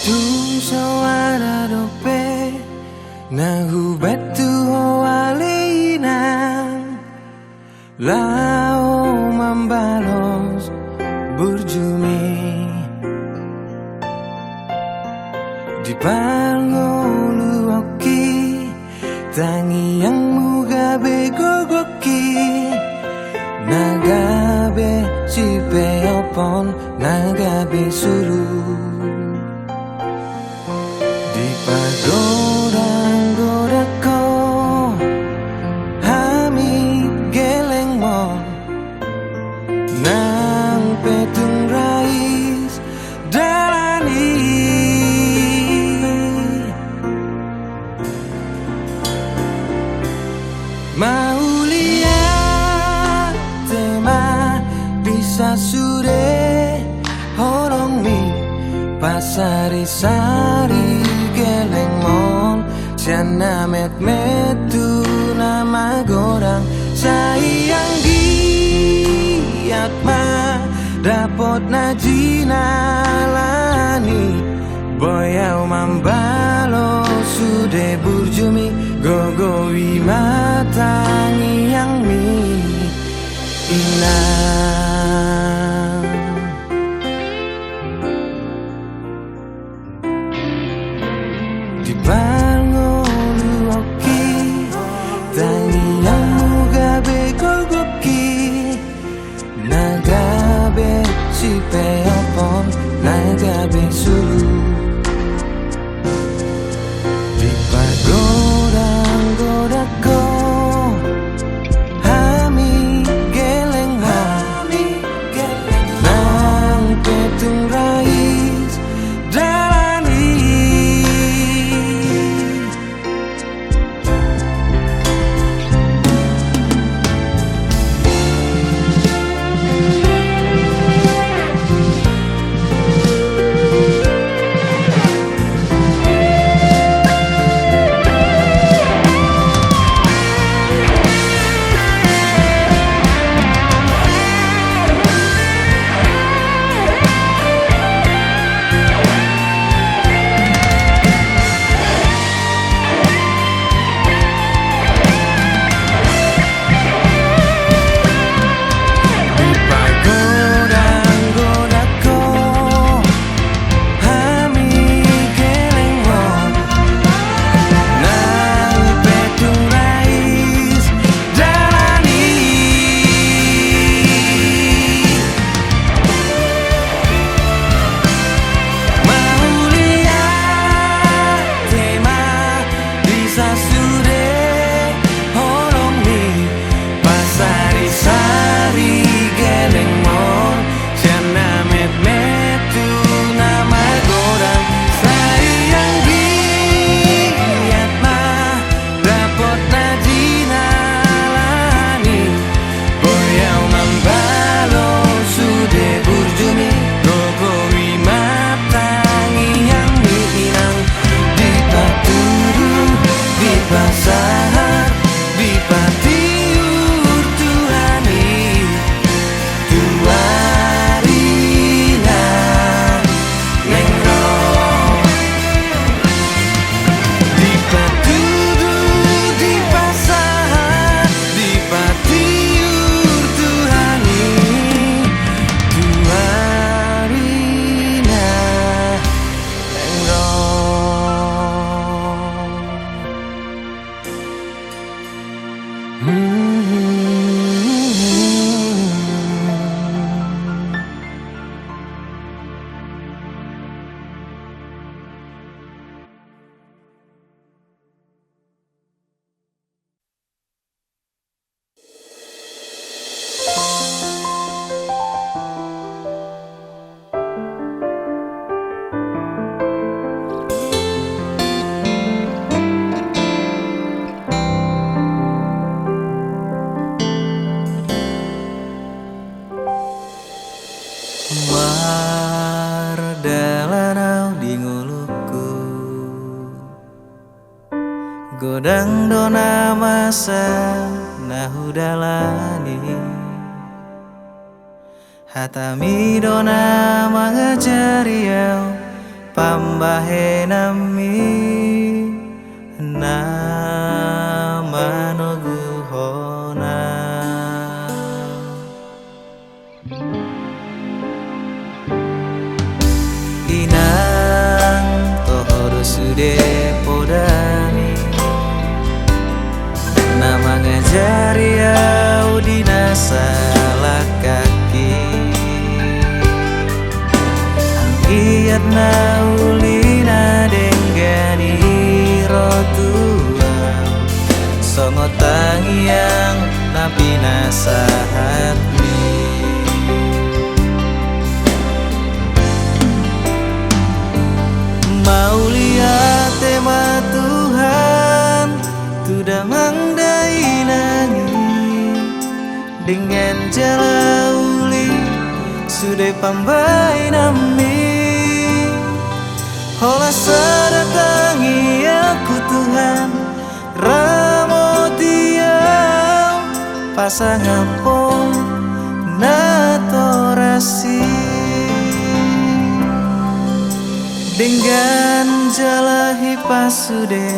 Tung sawara dope Nahu betu hoalina Lao mambalos burjumi Di palngolu oki Tangi yang mugabe gogoki Nagabe sipe opon Nagabe suru Di pagodang-godako Hami geleng mo Nang petung rais dalani Maulia tema bisa sure horong mi pasari sari geleng mon siana met metu nama gorang sayang giat ma dapot najinalani boyau mambalo sude burjumi gogowi matangi yang mi inang di palngolu oki tangi yang mugabe gogoki nagabe sipe opon nagabe sulu di pagodang-godako Hami geleng nang petung rais dalani Mardalanau di nguluku Godang dona masa nahu dalani Hatami dona mangajariau pambahe nami nama nuguhona. Inang tohoro sude podami nama ngajari au dina salah kaki anggiat na ulina denggani rotua songo tangiang nabi nasahat mau lihat tema Tuhan sudah mangdai nangi dengan jalauli sudah pambai nami hola sadatangi aku Tuhan ramo tiang pasangan pon natorasi dengan jalahi pasude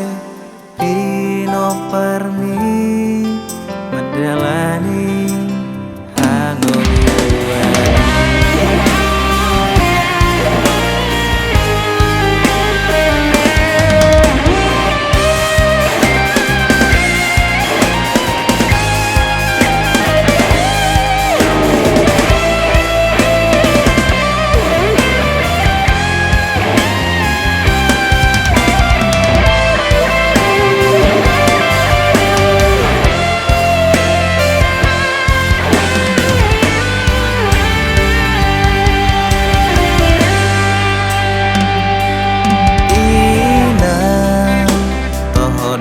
pino parmi medalani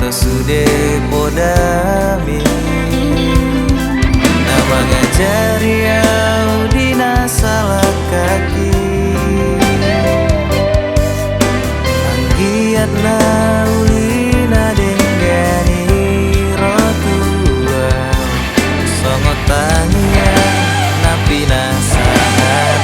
sude podami nama ngajari au dina salah kaki anggiat na ulina denggani rotua songo tanya napi nasahat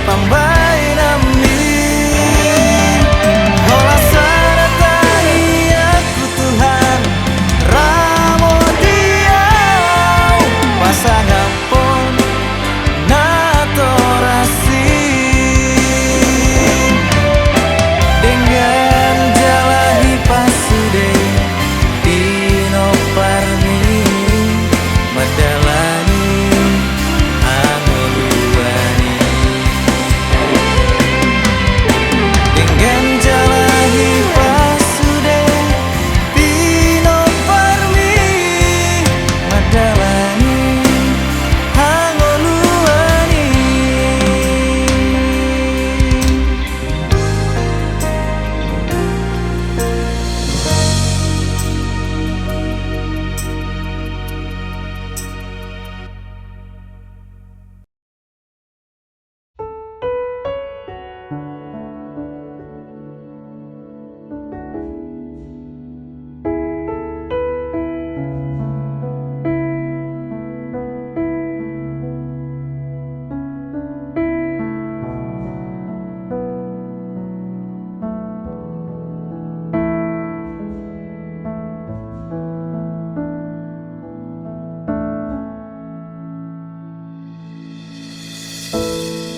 pambai nami hola sadatangi aku Tuhan ramo diau pasangan pon natorasi dengan jalahi pasude dino parmi madalani angoluani dengan jalahi pasude pino parmi madalani hangoluani.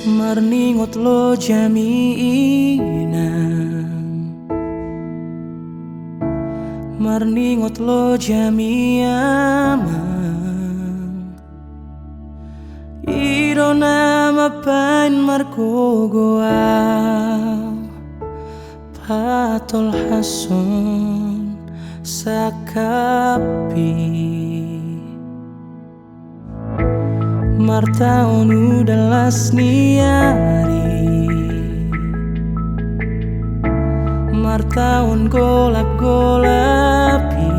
Marningot lo jaminan marningot lo jamiaman iro nama pain marko goa tol hason sakapi martaon udalas niari martaon golap-golapi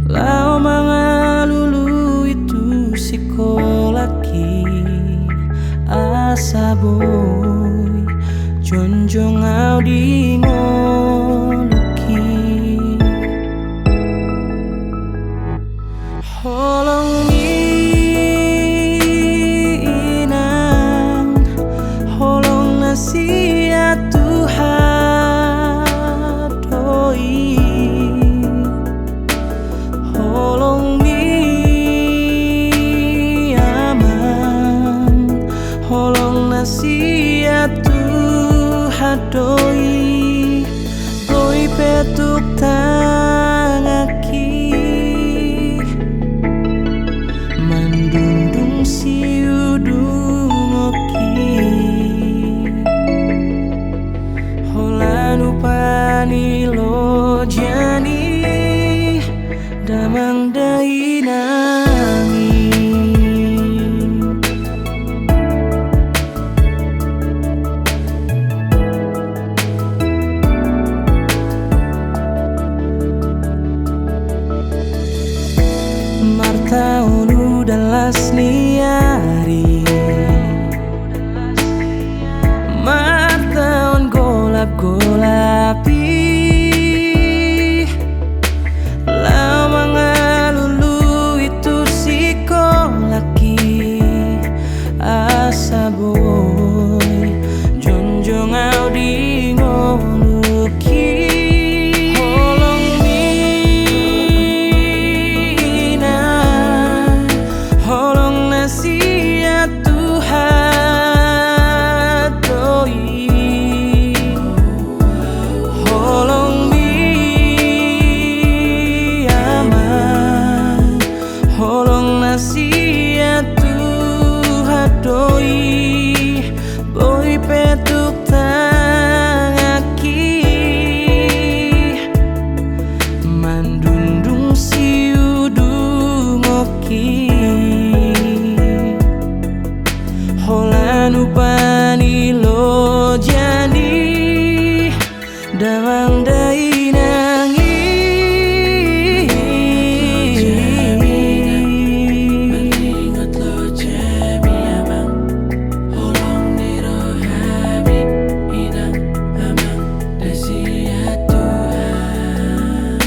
lau mga lulu itu sikolaki asa boy jonjong au di ngoluki holong inang holong nasia Tuhan doi holong mi aman holong nasia Tuhan doi boy petuk tangaki mandundung siudung oki holanu panilo jani damang dainangi martaon udalas niari martaon golap-golapi lau mga lulu itu sikolaki asa boy jonjong au di ngoluki holong mina holong nasia Tuhan doi holong mi aman holong nasia Tuhan doi boy petuk tangaki mandundung siudung oki holanu panilo jani damang dainangi Ingat lo jami amang holong nirohami inang amang dasia Tuhan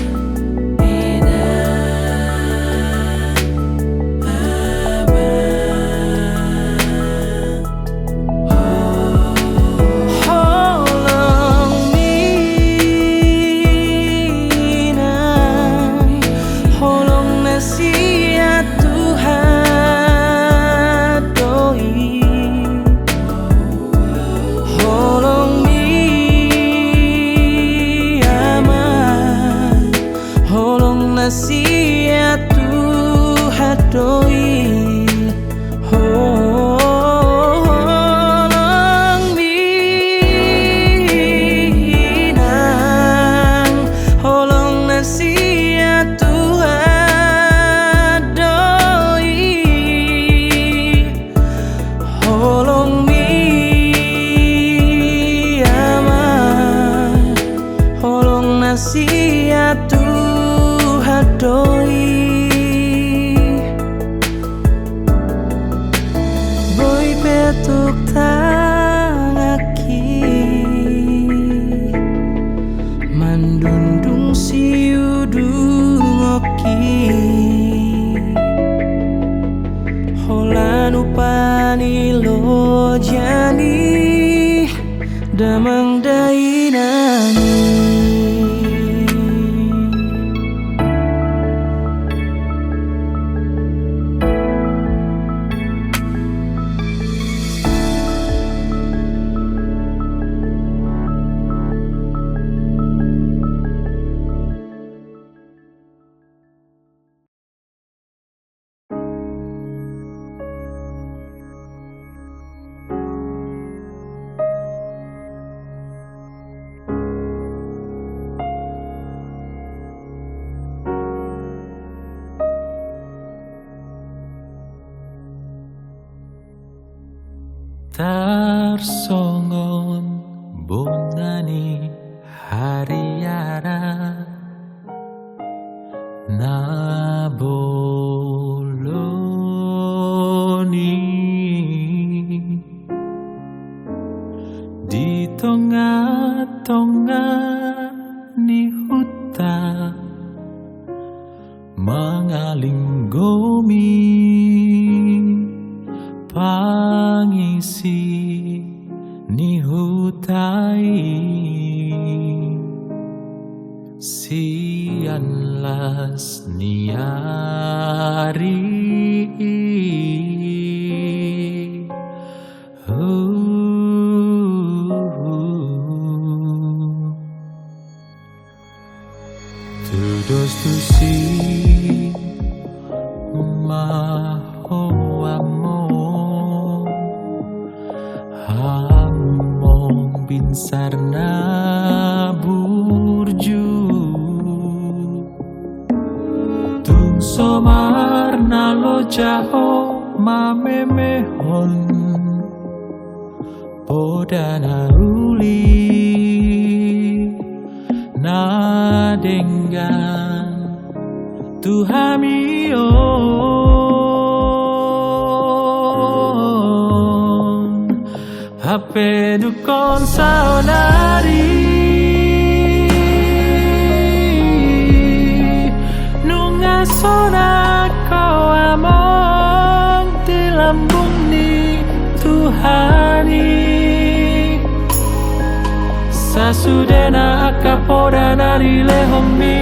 inang holong minang holong nasia Tuhan doi holong mi aman holong nasia Tuhan doi holong minang holong nasia Tuhan doi holong mi aman holong nasia Tuhan doi boy petuk tangaki mandundung siudung oki holanu panilo jani damang dainangi tarsongon bonani hariara naboloni di tengah-tengah ni hutan mengalinggomi pangisi ni hutai sianlas niari Tudos tu si mahoamo hamong binsarna burju tung somar nalo jaho mamemehon podana uli na dengan Tuhamion hape dukon saonari nunga sona kau among di lambung ni Tuhani sasudena akapoda nari lehomi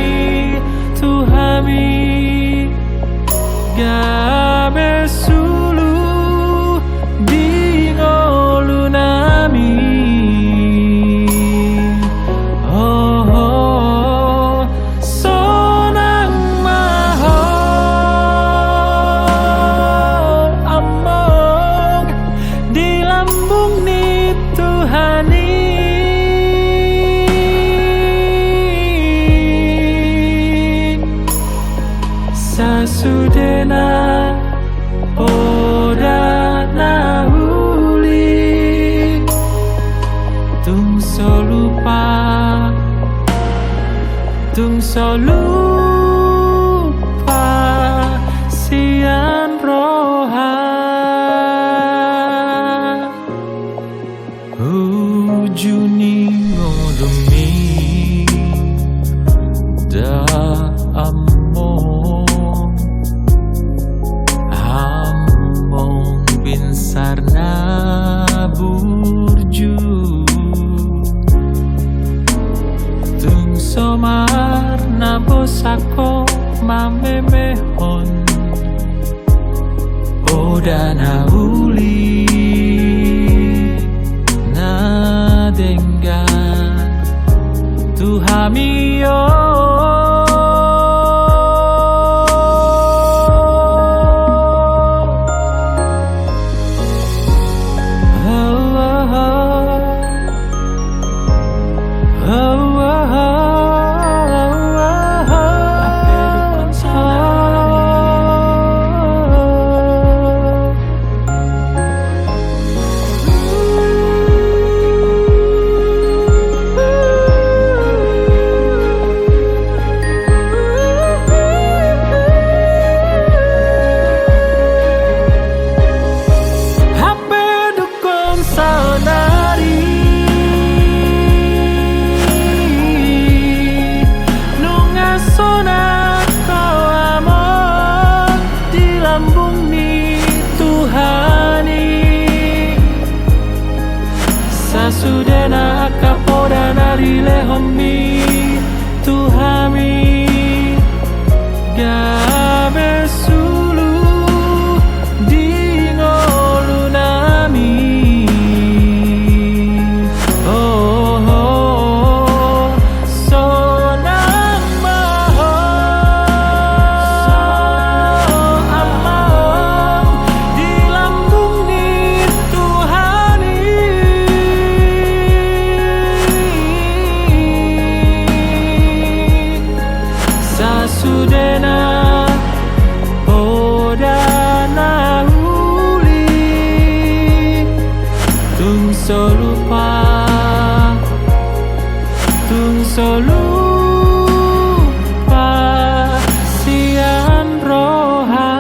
Tuhami gabe sulu di ngolunami oh, oh sonang mahal among di lambung ni Tuhani sasudena oda nahuli tung solupa sian roha ujuni ngodumi da sarna burju tung somar na bosako mamemehon oda na uli na dengan Tuhamio sudena kapoda nari lehomi Tuhami gabe sulu di ngolunami oh, oh sonang mahal amang di lambung ni Tuhani so lupa, tun so lupa sian roha.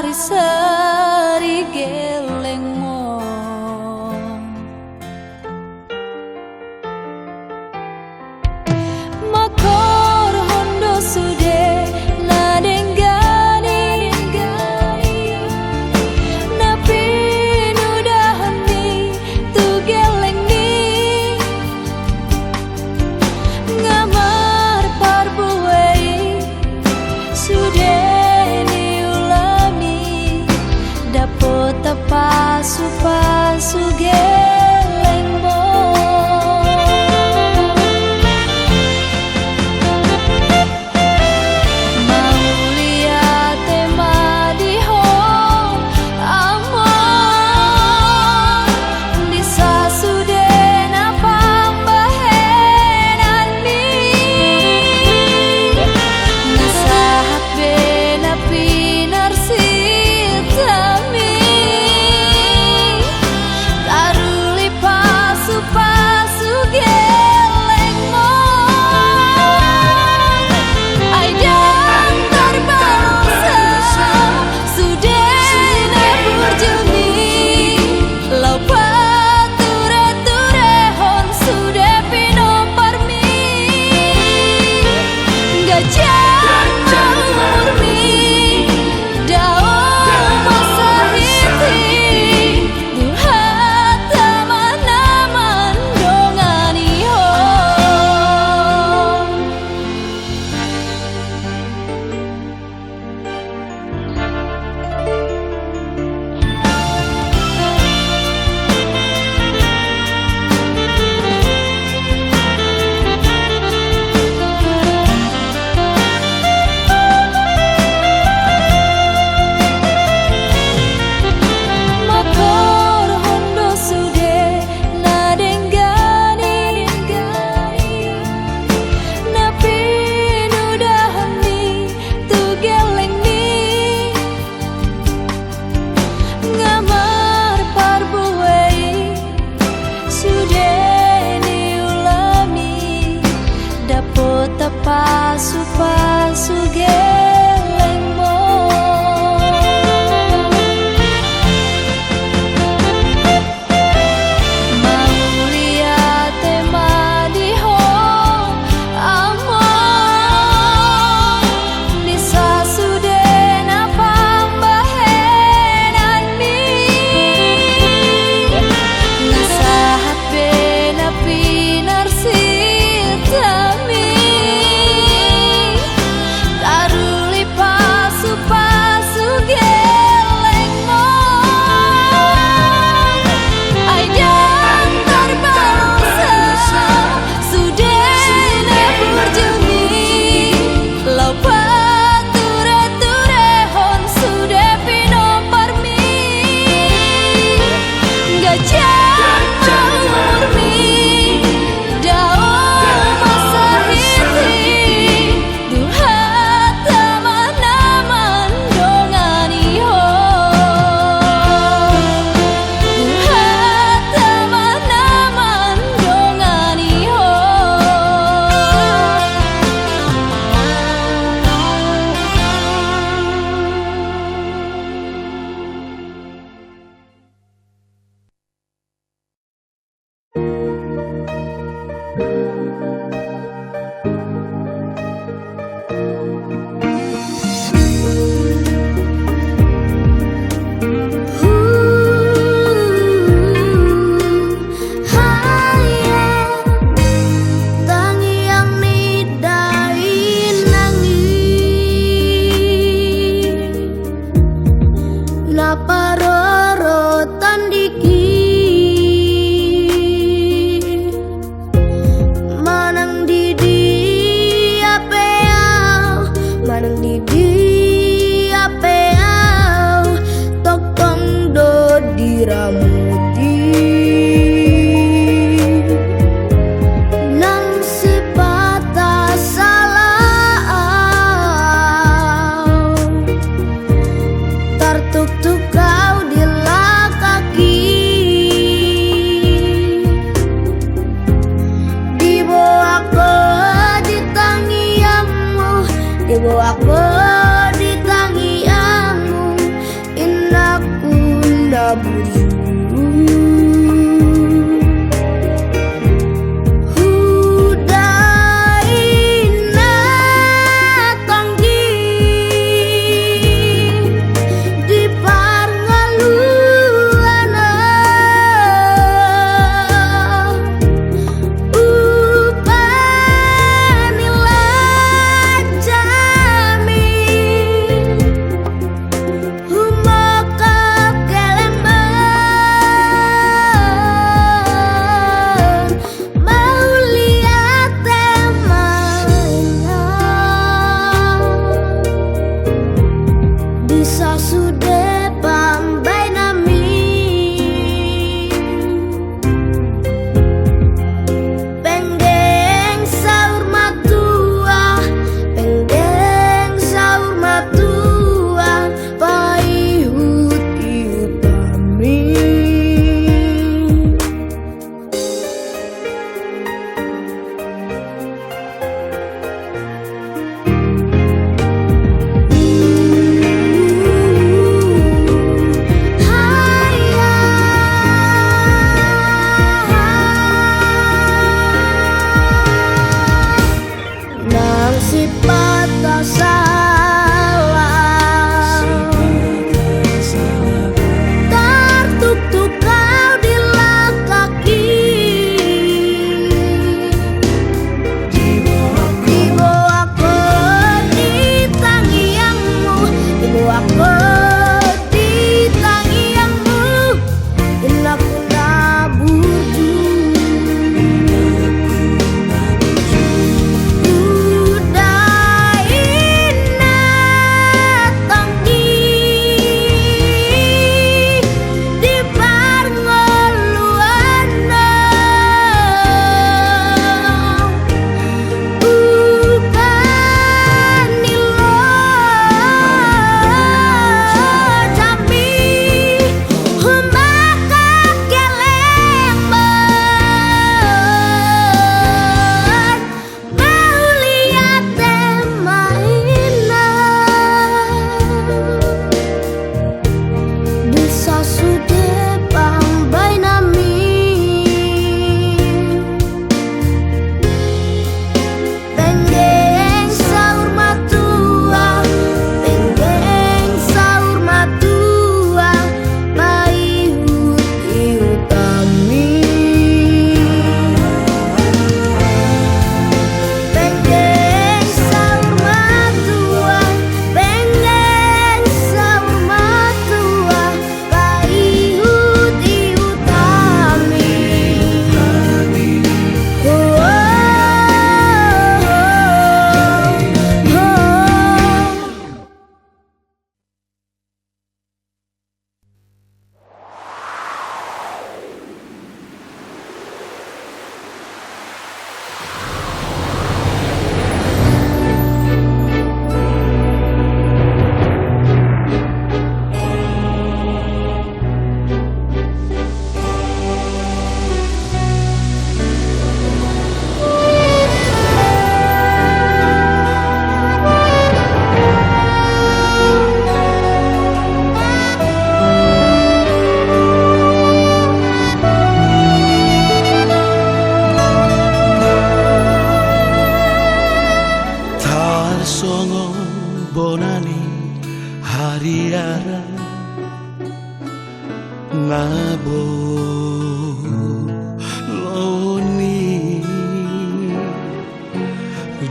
Sari-sari geleng mo makor hondo sude na denggani napi nudahan ni tu geleng ni ngamar parbuai sude pasu-pasu geleng mo mau lihat tema di hong amor di sasude napang bahenan mi nasahat bena pinarsi taru ibu aku di tangianmu inaku ndak buju.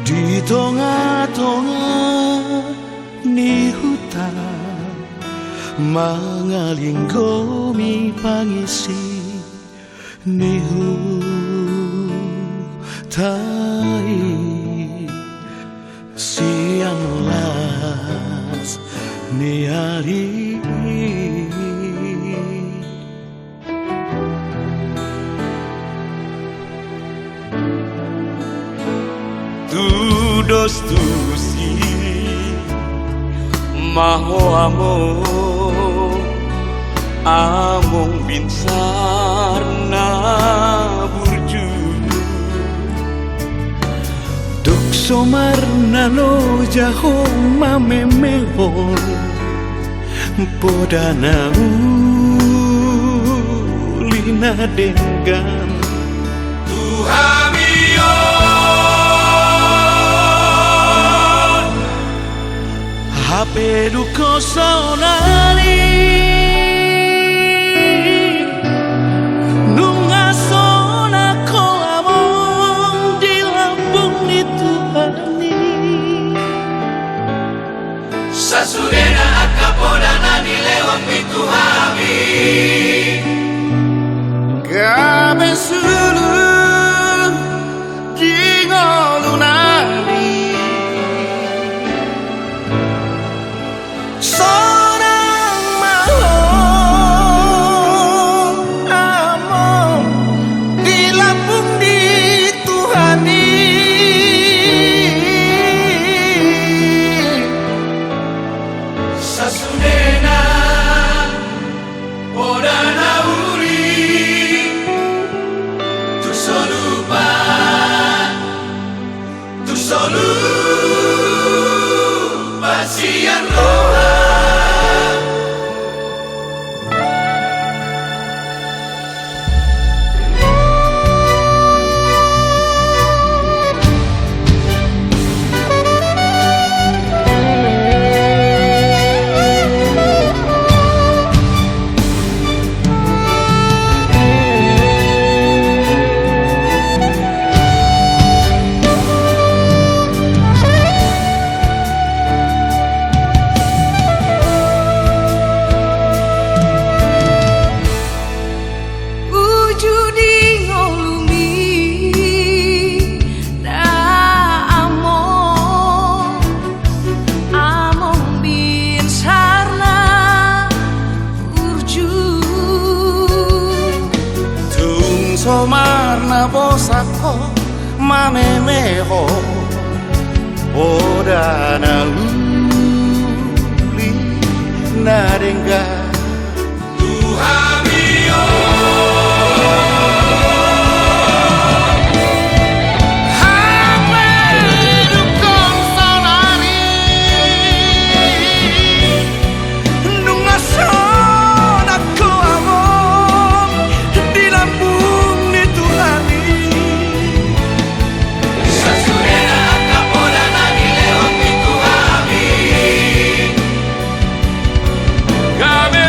Di tengah-tengah ni hutan mangalinggomi pangisi ni hutai siang las ni hari dos tusi maho among binsar na burju Duk somarna lo jaho mamemehon Podana ulina dengan Tuhamion HP duko sonari Sasurena akapodana ni lewang mituhami Gabe sulu jingolunani Sonang mahon amon di Lampung di Tuhani Sasurena podana uri tu solupa siang roha Somarna bosako mamemeho Podana uli narenga Gabe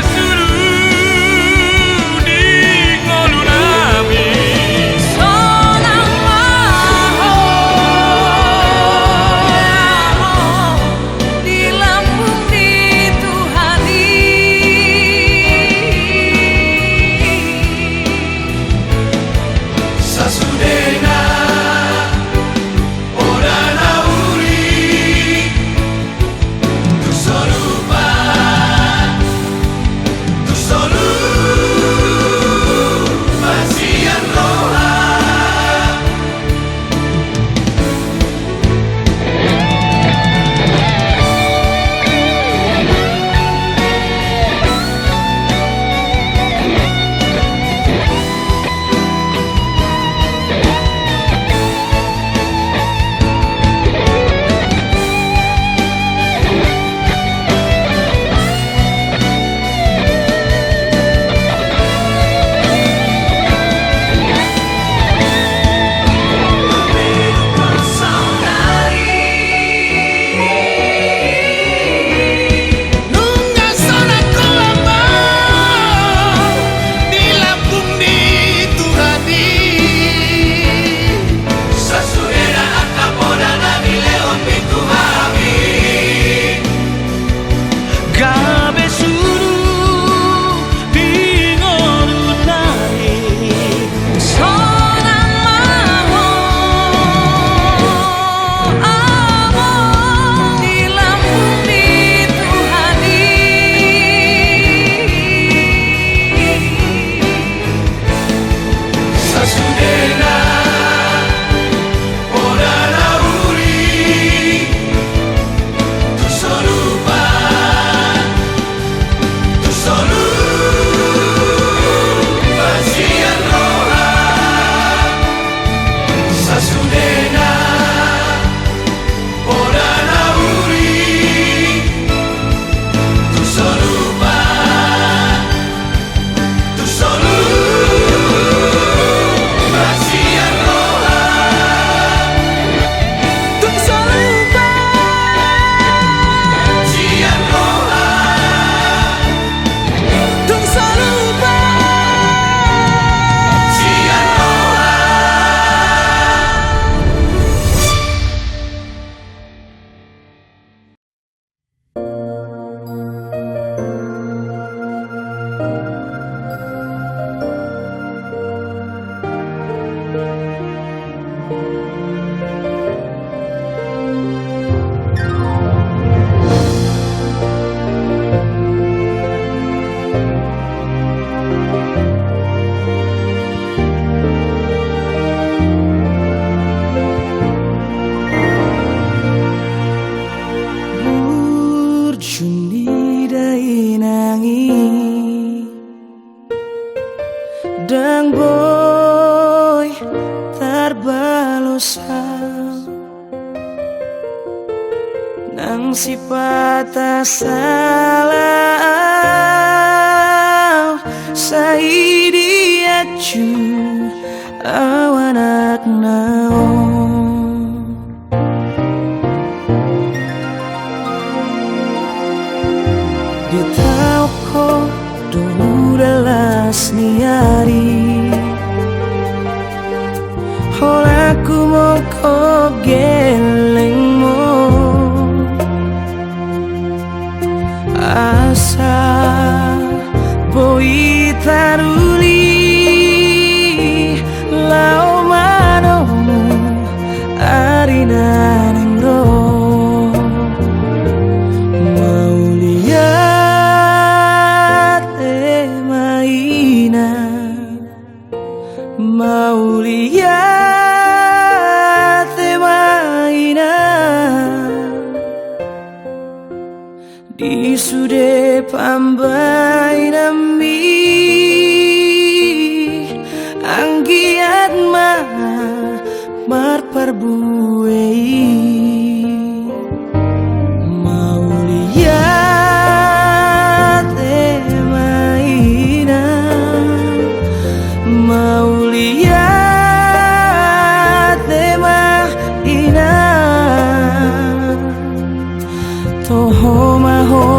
si patah salah Saidi acu awanak naon Di tauko dudalas niari Holaku moko geleng mo Asa boi taruli Lau manomu arina nengro Mau lihat maina Mau lihat maina Di sude pambai nami Anggiat mar perbuei Mau lihat maina Mau lihat maina Toho maho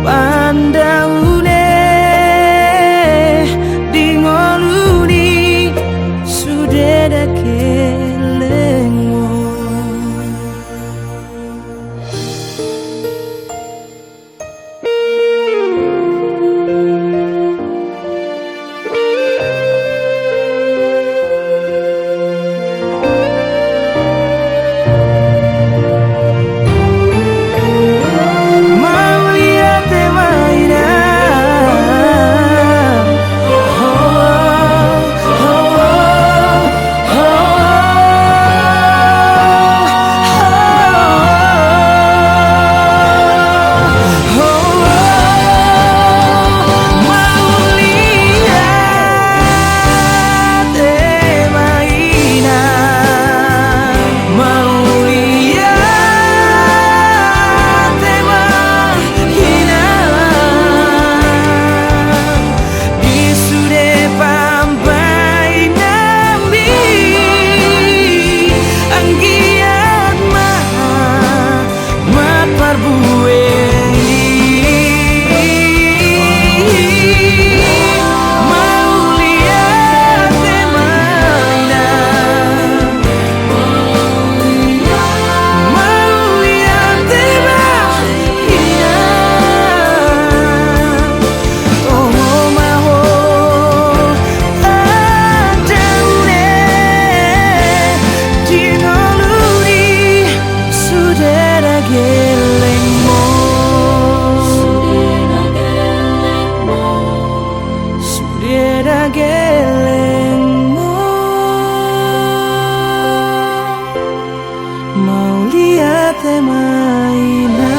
pandaune dingoluni sudeda kelengo Mau lihat mainan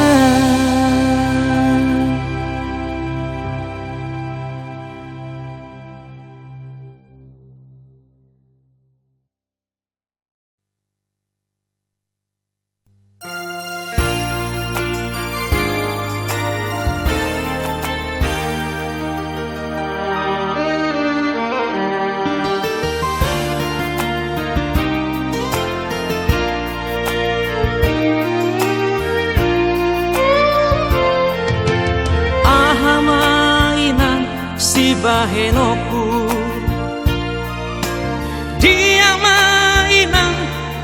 bahenoku dia mainan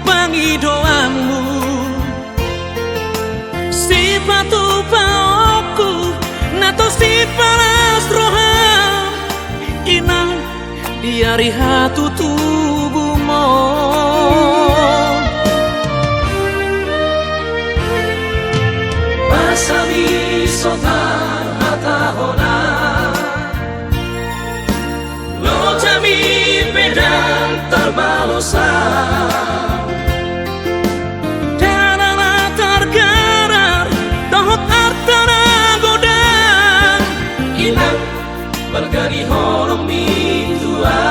pangidoanmu si patu paoku nato si paras roha inang diari hatu tubuhmu Masami sotan atahona Notami pedang terbalosa Darana tergerar Dohot artana godang Inang bergani horomi tua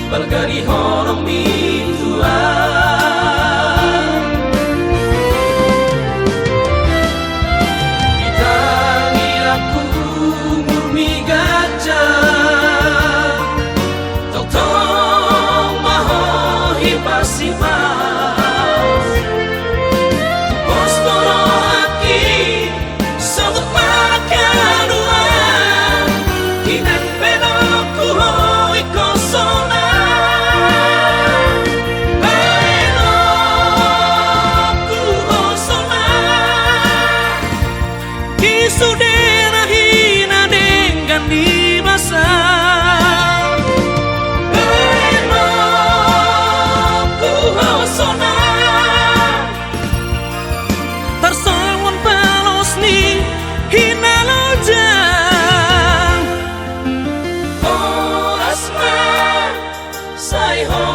balgari horong mintuan Itangi aku murmi gajah Tong maho hipasimas Posporo aki Sogut makaduan Hinan penoku hoi kosona Penoku kosona Kisudera hina dengan di masa Penoku kosona Tersangon palos ni hina lojang Oh asma say ho